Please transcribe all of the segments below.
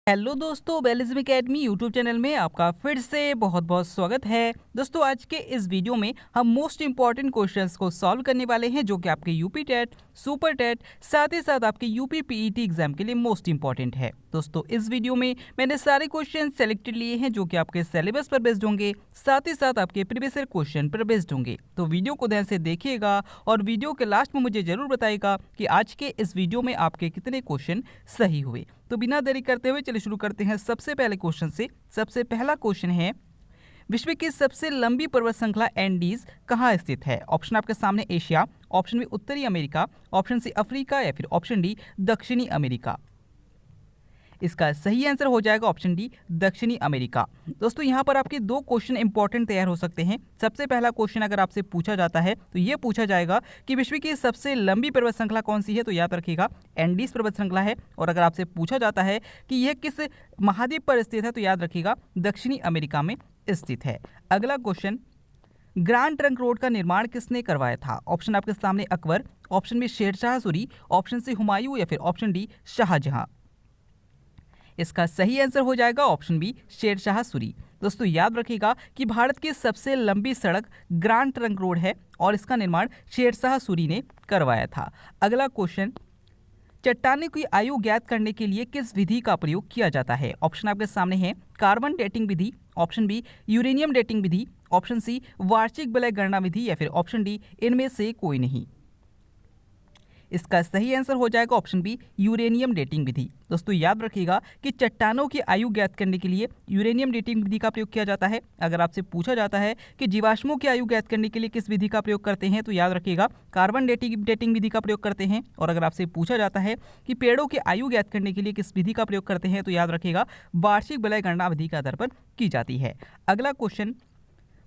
Hello दोस्तों, बेलिज्म academy YouTube channel में आपका फिर से बहुत बहुत स्वागत है। दोस्तों, आज के इस वीडियो में हम मोस्ट इंपॉर्टेंट क्वेश्चंस को सॉल्व करने वाले हैं जो कि आपके यूपी टेट, सुपर टेट, साथ ही साथ आपके यूपी पीईटी एग्जाम के लिए मोस्ट इंपॉर्टेंट है। दोस्तों, इस वीडियो में मैंने सारे क्वेश्चन सेलेक्टेड लिए हैं जो कि आपके सिलेबस पर बेस्ड होंगे, साथ ही साथ आपके प्रीवियस ईयर क्वेश्चन पर बेस्ड होंगे। तो वीडियो को ध्यान से देखिएगा और वीडियो के लास्ट में मुझे जरूर बताइएगा कि आज के इस वीडियो में आपके कितने क्वेश्चन सही हुए। तो बिना देरी करते हुए चलिए शुरू करते हैं सबसे पहले क्वेश्चन से। सबसे पहला क्वेश्चन है, विश्व की सबसे लंबी पर्वत श्रृंखला एंडीज कहाँ स्थित है? ऑप्शन आपके सामने एशिया, ऑप्शन बी उत्तरी अमेरिका, ऑप्शन सी अफ्रीका या फिर ऑप्शन डी दक्षिणी अमेरिका। इसका सही आंसर हो जाएगा ऑप्शन डी दक्षिणी अमेरिका। दोस्तों, यहाँ पर आपके दो क्वेश्चन इंपॉर्टेंट तैयार हो सकते हैं। सबसे पहला क्वेश्चन अगर आपसे पूछा जाता है तो ये पूछा जाएगा कि विश्व की सबसे लंबी पर्वत श्रृंखला कौन सी है, तो याद रखिएगा एंडीज पर्वत श्रृंखला है। और अगर आपसे पूछा जाता है कि यह किस महाद्वीप पर स्थित है, तो याद रखिएगा दक्षिणी अमेरिका में स्थित है। अगला क्वेश्चन, ग्रैंड ट्रंक रोड का निर्माण किसने करवाया था? ऑप्शन आपके सामने Akbar, option B Sher Shah Suri, option C Humayun या फिर ऑप्शन डी शाहजहां। इसका सही आंसर हो जाएगा ऑप्शन बी शेरशाह सूरी। दोस्तों, याद रखिएगा कि भारत की सबसे लंबी सड़क ग्रैंड ट्रंक रोड है और इसका निर्माण शेरशाह सूरी ने करवाया था। अगला क्वेश्चन, चट्टानों की आयु ज्ञात करने के लिए किस विधि का प्रयोग किया जाता है? ऑप्शन आपके सामने है कार्बन डेटिंग विधि, ऑप्शन बी यूरेनियम डेटिंग विधि, ऑप्शन सी वार्षिक विलय गणना विधि या फिर ऑप्शन डी इनमें से कोई नहीं। इसका सही आंसर हो जाएगा ऑप्शन बी यूरेनियम डेटिंग विधि। दोस्तों, याद रखिएगा कि चट्टानों की आयु ज्ञात करने के लिए यूरेनियम डेटिंग विधि का प्रयोग किया जाता है। अगर आपसे पूछा जाता है कि जीवाश्मों की आयु ज्ञात करने के लिए किस विधि का प्रयोग करते हैं, तो याद रखिएगा कार्बन डेटिंग विधि का प्रयोग करते हैं। और अगर आपसे पूछा जाता है कि पेड़ों की आयु ज्ञात करने के लिए किस विधि का प्रयोग करते हैं, तो याद रखिएगा वार्षिक विलय गणना विधि के आधार पर की जाती है। अगला क्वेश्चन,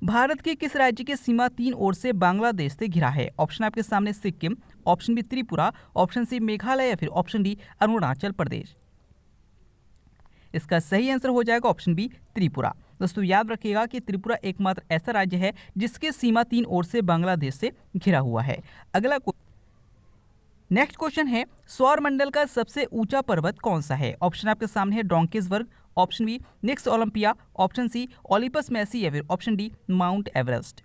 भारत के किस राज्य की सीमा तीन ओर से बांग्लादेश से घिरा है? ऑप्शन आपके सामने Sikkim, option B Tripura, option C Meghalaya या फिर ऑप्शन डी अरुणाचल प्रदेश। इसका सही आंसर हो जाएगा ऑप्शन बी त्रिपुरा। दोस्तों, याद रखिएगा कि त्रिपुरा एकमात्र ऐसा राज्य है जिसकी सीमा तीन ओर से बांग्लादेश से घिरा हुआ है। अगला नेक्स्ट क्वेश्चन है, सौर मंडल का सबसे ऊंचा पर्वत कौन सा है? ऑप्शन आपके सामने है डोंकेसबर्ग, ऑप्शन बी निक्स Olympia, option C Olympus Massey या फिर ऑप्शन डी माउंट एवरेस्ट।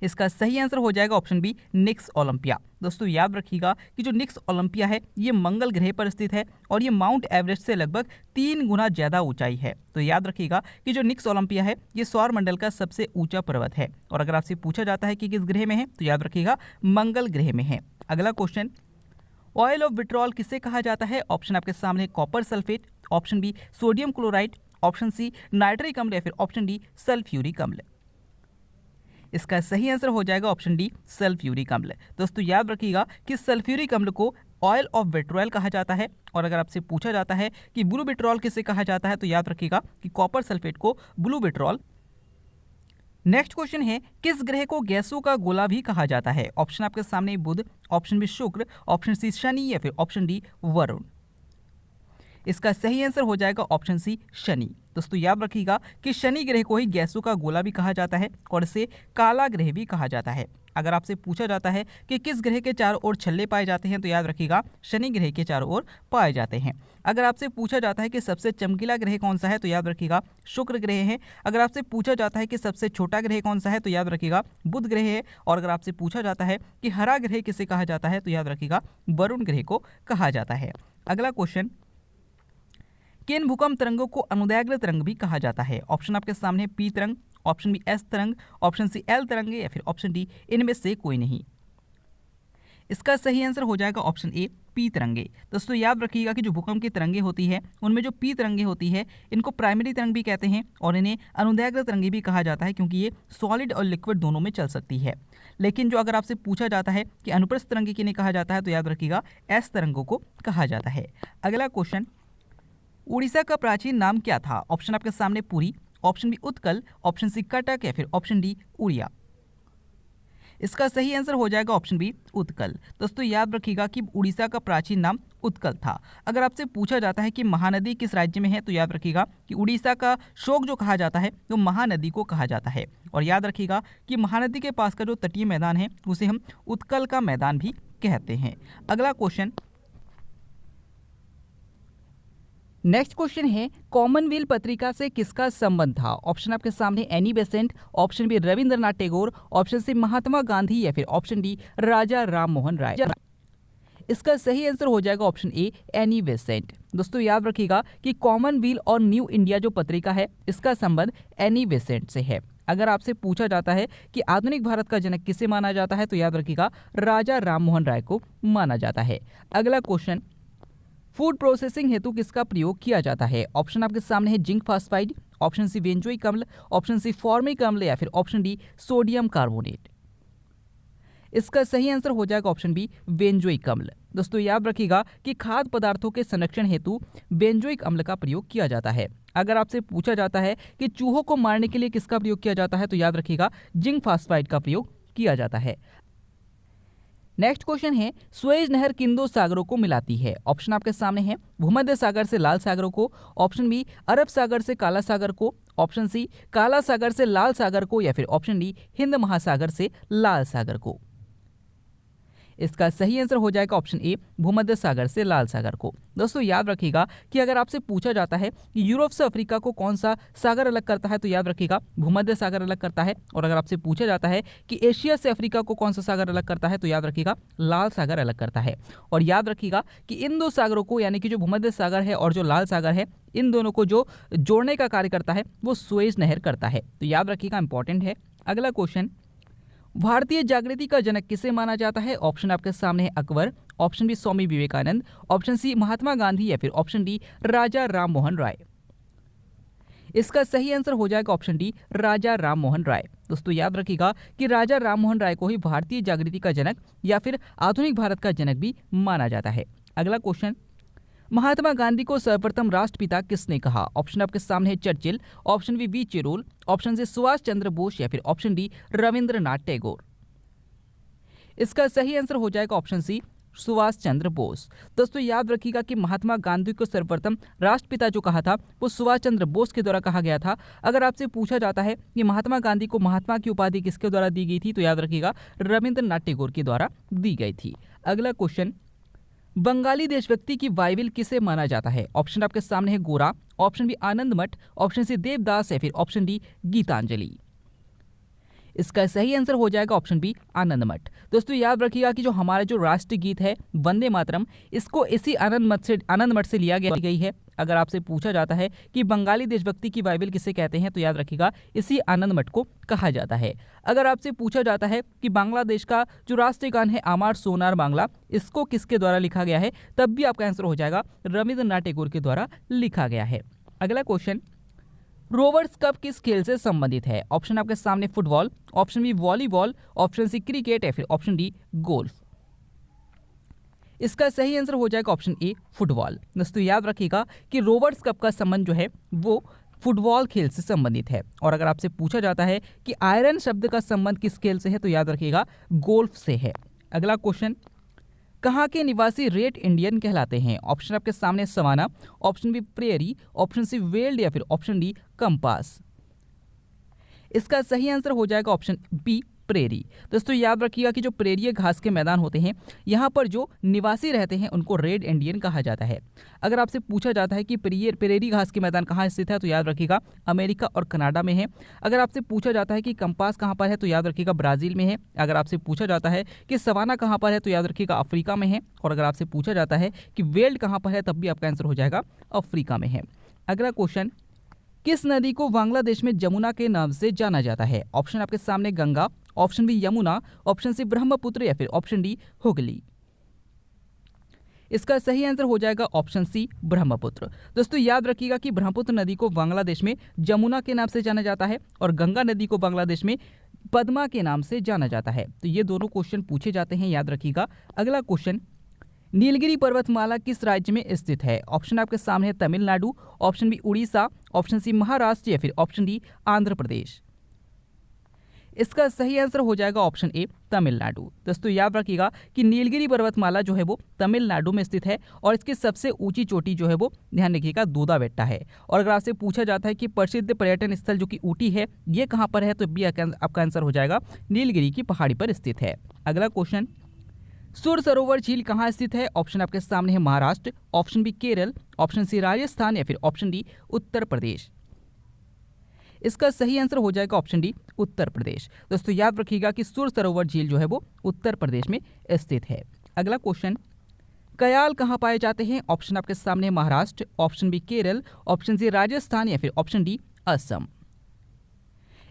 इसका सही आंसर हो जाएगा ऑप्शन बी निक्स ओलंपिया। दोस्तों, याद रखिएगा कि जो निक्स ओलंपिया है ये मंगल ग्रह पर स्थित है और ये माउंट एवरेस्ट से लगभग 3 गुना ज़्यादा ऊंचाई है। तो याद रखिएगा कि जो निक्स ओलंपिया है ये सौर मंडल का सबसे ऊंचा पर्वत है। और अगर आपसे पूछा जाता है कि किस ग्रह में है, तो याद रखिएगा मंगल ग्रह में है। अगला क्वेश्चन, ऑयल ऑफ विट्रॉल किसे कहा जाता है? ऑप्शन आपके सामने copper sulphate, option B sodium chloride, option C nitric अम्ल या फिर ऑप्शन डी सल्फ्यूरिक अम्ल। इसका सही आंसर हो जाएगा ऑप्शन डी सल्फ्यूरिक अम्ल। दोस्तों, याद रखिएगा कि सल्फ्यूरिक अम्ल को ऑयल ऑफ विट्रॉल कहा जाता है। और अगर आपसे पूछा जाता है कि ब्लू विट्रॉल किसे कहा जाता है, तो याद रखिएगा कि कॉपर सल्फेट को ब्लू विट्रॉल। नेक्स्ट क्वेश्चन है, किस ग्रह को गैसों का गोला भी कहा जाता है? ऑप्शन आपके सामने बुध, ऑप्शन बी शुक्र, ऑप्शन सी शनि या फिर ऑप्शन डी वरुण। इसका सही आंसर हो जाएगा ऑप्शन सी शनि। दोस्तों, याद रखिएगा कि शनि ग्रह को ही गैसों का गोला भी कहा जाता है और इसे काला ग्रह भी कहा जाता है। अगर आपसे पूछा जाता है कि किस ग्रह के चारों ओर छल्ले पाए जाते हैं, तो याद रखिएगा शनि ग्रह के चारों ओर पाए जाते हैं। अगर आपसे पूछा जाता है कि सबसे चमकीला ग्रह कौन सा है, तो याद रखिएगा शुक्र ग्रह है। अगर आपसे पूछा जाता है कि सबसे छोटा ग्रह कौन सा है, तो याद रखिएगा बुध ग्रह है। और अगर आपसे पूछा जाता है कि हरा ग्रह किसे कहा जाता है, तो याद रखिएगा वरुण ग्रह को कहा जाता है। अगला क्वेश्चन, किन भूकंप तरंगों को अनुदैर्घ्य तरंग भी कहा जाता है? ऑप्शन आपके सामने पी तरंग, ऑप्शन बी एस तरंग, ऑप्शन सी एल तरंग या फिर ऑप्शन डी इनमें से कोई नहीं। इसका सही आंसर हो जाएगा ऑप्शन ए पी तरंगे। दोस्तों, याद रखिएगा कि जो भूकंप की तरंगे होती है उनमें जो पी तरंगे होती है इनको प्राइमरी तरंग भी कहते हैं और इन्हें अनुदैर्घ्य तरंगे भी कहा जाता है क्योंकि ये सॉलिड और लिक्विड दोनों में चल सकती है। लेकिन जो अगर आपसे पूछा जाता है कि अनुप्रस्थ तरंगे किन्हें कहा जाता है, तो याद रखिएगा एस तरंगों को कहा जाता है। अगला क्वेश्चन, उड़ीसा का प्राचीन नाम क्या था? ऑप्शन आपके सामने Puri, option B Utkal, option C Cuttack या फिर ऑप्शन डी उड़िया। इसका सही आंसर हो जाएगा ऑप्शन बी उत्कल। दोस्तों, याद रखिएगा कि उड़ीसा का प्राचीन नाम उत्कल था। अगर आपसे पूछा जाता है कि महानदी किस राज्य में है, तो याद रखिएगा कि उड़ीसा का शोक जो कहा जाता है तो महानदी को कहा जाता है। और याद रखिएगा कि महानदी के पास का जो तटीय मैदान है उसे हम उत्कल का मैदान भी कहते हैं। अगला क्वेश्चन, नेक्स्ट क्वेश्चन है, कॉमनवेल्थ पत्रिका से किसका संबंध था? ऑप्शन आपके सामने Annie Besant, option B Rabindranath Tagore, option C Mahatma Gandhi या फिर ऑप्शन डी राजा राम मोहन राय। इसका सही आंसर हो जाएगा ऑप्शन ए एनी बेसेंट। दोस्तों याद रखिएगा कि कॉमनवेल्थ और न्यू इंडिया जो पत्रिका है इसका संबंध एनी बेसेंट से है। अगर आपसे पूछा जाता है कि आधुनिक भारत का जनक किसे माना जाता है तो याद रखिएगा राजा राम मोहन राय को माना जाता है। अगला क्वेश्चन, फूड प्रोसेसिंग हेतु किसका प्रयोग किया जाता है? ऑप्शन आपके सामने है zinc phosphide, option C benzoic अम्ल, ऑप्शन सी फॉर्मिक अम्ल या फिर ऑप्शन डी सोडियम कार्बोनेट। इसका सही आंसर हो जाएगा ऑप्शन बी बेंजोइक अम्ल। दोस्तों याद रखिएगा कि खाद्य पदार्थों के संरक्षण हेतु बेंजोइक अम्ल का प्रयोग किया जाता है। अगर आपसे पूछा जाता है कि चूहों को मारने के लिए किसका प्रयोग किया जाता है तो याद रखिएगा जिंक फास्फाइड का प्रयोग किया जाता है। नेक्स्ट क्वेश्चन है, सुएज नहर किन दो सागरों को मिलाती है? ऑप्शन आपके सामने है भूमध्य सागर से लाल सागर को, ऑप्शन बी अरब सागर से काला सागर को, ऑप्शन सी काला सागर से लाल सागर को या फिर ऑप्शन डी हिंद महासागर से लाल सागर को। इसका सही आंसर हो जाएगा ऑप्शन ए भूमध्य सागर से लाल सागर को। दोस्तों याद रखिएगा कि अगर आपसे पूछा जाता है कि यूरोप से अफ्रीका को कौन सा सागर अलग करता है तो याद रखिएगा भूमध्य सागर अलग करता है, और अगर आपसे पूछा जाता है कि एशिया से अफ्रीका को कौन सा सागर अलग करता है तो याद रखिएगा लाल सागर अलग करता है। और याद रखिएगा कि इन दो सागरों को यानी कि जो भूमध्य सागर है और जो लाल सागर है इन दोनों को जो जोड़ने का कार्य करता है वो सुएज नहर करता है। तो याद रखिएगा इंपॉर्टेंट है। अगला क्वेश्चन, भारतीय जागृति का जनक किसे माना जाता है? ऑप्शन आपके सामने है Akbar, option B Swami Vivekananda, option C Mahatma Gandhi या फिर ऑप्शन डी राजा राम मोहन राय। इसका सही आंसर हो जाएगा ऑप्शन डी राजा राम मोहन राय। दोस्तों याद रखिएगा कि राजा राम मोहन राय को ही भारतीय जागृति का जनक या फिर आधुनिक भारत का जनक भी माना जाता है। अगला क्वेश्चन, महात्मा गांधी को सर्वप्रथम राष्ट्रपिता किसने कहा? ऑप्शन आपके सामने है चर्चिल, ऑप्शन बी चेरोल, ऑप्शन सी सुभाष चंद्र बोस या फिर ऑप्शन डी रविंद्रनाथ टैगोर। इसका सही आंसर हो जाएगा ऑप्शन सी सुभाष चंद्र बोस। दोस्तों याद रखिएगा कि महात्मा गांधी को सर्वप्रथम राष्ट्रपिता जो कहा था वो सुभाष चंद्र बोस के द्वारा कहा गया था। अगर आपसे पूछा जाता है कि महात्मा गांधी को महात्मा की उपाधि किसके द्वारा दी गई थी तो याद रखिएगा रविंद्रनाथ टैगोर के द्वारा दी गई थी। अगला क्वेश्चन, बंगाली देशभक्ति की बाइबिल किसे माना जाता है? ऑप्शन आपके सामने है गोरा, ऑप्शन बी आनंद मठ, ऑप्शन सी देवदास या फिर ऑप्शन डी गीतांजलि। इसका सही आंसर हो जाएगा ऑप्शन बी आनंद मठ। दोस्तों याद रखिएगा कि जो हमारा जो राष्ट्रीय गीत है वंदे मातरम इसको इसी आनंद मठ से लिया गई है। अगर आपसे पूछा जाता है कि बंगाली देशभक्ति की बाइबिल किसे कहते हैं तो याद रखिएगा इसी आनंद मठ को कहा जाता है। अगर आपसे पूछा जाता है कि बांग्लादेश का जो राष्ट्रीय गान है आमार सोनार बांग्ला इसको किसके द्वारा लिखा गया है तब भी आपका आंसर हो जाएगा रविंद्रनाथ टैगोर के द्वारा लिखा गया है। अगला क्वेश्चन, रोवर्स कप किस खेल से संबंधित है? ऑप्शन आपके सामने football, option B volleyball, option C cricket या फिर ऑप्शन डी गोल्फ। इसका सही आंसर हो जाएगा ऑप्शन ए फुटबॉल। दोस्तों याद रखिएगा कि रोवर्स कप का संबंध जो है वो फुटबॉल खेल से संबंधित है। और अगर आपसे पूछा जाता है कि आयरन शब्द का संबंध किस खेल से है तो याद रखिएगा गोल्फ से है। अगला क्वेश्चन, कहाँ के निवासी रेड इंडियन कहलाते हैं? ऑप्शन आपके सामने savanna, option B prairie, option C veld या फिर ऑप्शन डी कंपास। इसका सही आंसर हो जाएगा ऑप्शन बी प्रेरी। दोस्तों याद रखिएगा कि जो प्रेरीय घास के मैदान होते हैं यहाँ पर जो निवासी रहते हैं उनको रेड इंडियन कहा जाता है। अगर आपसे पूछा जाता है कि प्रेरी घास के मैदान कहाँ स्थित है तो याद रखिएगा अमेरिका और कनाडा में है। अगर आपसे पूछा जाता है कि कंपास कहाँ पर है तो याद रखिएगा ब्राज़ील में है। अगर आपसे पूछा जाता है कि सवाना कहाँ पर है तो याद रखिएगा अफ्रीका में है। और अगर आपसे पूछा जाता है कि वेल्ड कहाँ पर है तब भी आपका आंसर हो जाएगा अफ्रीका में है। अगला क्वेश्चन, किस नदी को बांग्लादेश में जमुना के नाम से जाना जाता है? ऑप्शन आपके सामने Ganga, option B Yamuna, option C Brahmaputra या फिर ऑप्शन डी हुगली। इसका सही आंसर हो जाएगा ऑप्शन सी ब्रह्मपुत्र। दोस्तों याद रखिएगा कि ब्रह्मपुत्र नदी को बांग्लादेश में जमुना के नाम से जाना जाता है और गंगा नदी को बांग्लादेश में पद्मा के नाम से जाना जाता है। तो ये दोनों क्वेश्चन पूछे जाते हैं, याद रखिएगा। अगला क्वेश्चन, नीलगिरी पर्वतमाला किस राज्य में स्थित है? ऑप्शन आपके सामने है Tamil Nadu, option B Orissa, option C Maharashtra या फिर ऑप्शन डी आंध्र प्रदेश। इसका सही आंसर हो जाएगा ऑप्शन ए तमिलनाडु। दोस्तों याद रखिएगा कि नीलगिरी पर्वतमाला जो है वो तमिलनाडु में स्थित है और इसकी सबसे ऊंची चोटी जो है वो ध्यान रखिएगा दूधा बेट्टा है। और अगर आपसे पूछा जाता है कि प्रसिद्ध पर्यटन स्थल जो कि ऊटी है ये कहाँ पर है तो भी आपका आंसर हो जाएगा नीलगिरी की पहाड़ी पर स्थित है। अगला क्वेश्चन, सुर सरोवर झील कहाँ स्थित है? ऑप्शन आपके सामने है Maharashtra, option B Kerala, option C Rajasthan या फिर ऑप्शन डी उत्तर प्रदेश। इसका सही आंसर हो जाएगा ऑप्शन डी उत्तर प्रदेश। दोस्तों याद रखिएगा कि सुर सरोवर झील जो है वो उत्तर प्रदेश में स्थित है। अगला क्वेश्चन, कयाल कहाँ पाए जाते हैं? ऑप्शन आपके सामने Maharashtra, option B Kerala, option C Rajasthan या फिर ऑप्शन डी असम।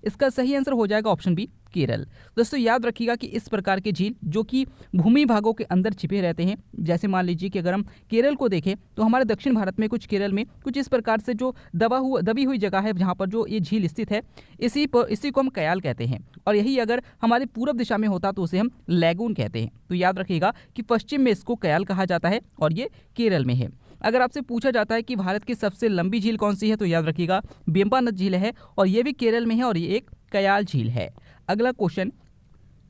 इसका सही आंसर हो जाएगा ऑप्शन बी केरल। दोस्तों याद रखिएगा कि इस प्रकार के झील जो कि भूमि भागों के अंदर छिपे रहते हैं, जैसे मान लीजिए कि अगर हम केरल को देखें तो हमारे दक्षिण भारत में कुछ केरल में कुछ इस प्रकार से जो दबी हुई जगह है जहाँ पर जो ये झील स्थित है, इसी को हम कयाल कहते हैं। और यही अगर हमारे पूर्व दिशा में होता तो उसे हम लैगून कहते हैं। तो याद रखिएगा कि पश्चिम में इसको कयाल कहा जाता है और ये केरल में है। अगर आपसे पूछा जाता है कि भारत की सबसे लंबी झील कौन सी है, तो याद रखिएगा बेम्पानद झील है और ये भी केरल में है और ये एक कयाल झील है। अगला क्वेश्चन,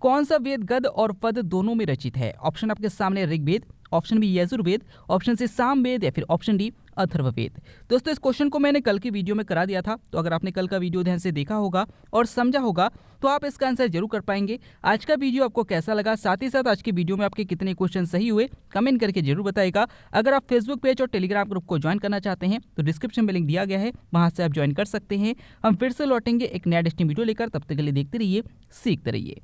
कौन सा वेद गद और पद दोनों में रचित है? ऑप्शन आपके सामने Rigveda, option B Yajurveda, option C Samaveda या फिर ऑप्शन डी अथर्ववेद। दोस्तों इस क्वेश्चन को मैंने कल की वीडियो में करा दिया था, तो अगर आपने कल का वीडियो ध्यान से देखा होगा और समझा होगा तो आप इसका आंसर जरूर कर पाएंगे। आज का वीडियो आपको कैसा लगा, साथ ही साथ आज की वीडियो में आपके कितने क्वेश्चन सही हुए, कमेंट करके जरूर बताइएगा। अगर आप फेसबुक पेज और टेलीग्राम ग्रुप को ज्वाइन करना चाहते हैं तो डिस्क्रिप्शन में लिंक दिया गया है, वहां से आप ज्वाइन कर सकते हैं। हम फिर से लौटेंगे एक नया डेस्टिनी वीडियो लेकर, तब तक के लिए देखते रहिए, सीखते रहिए।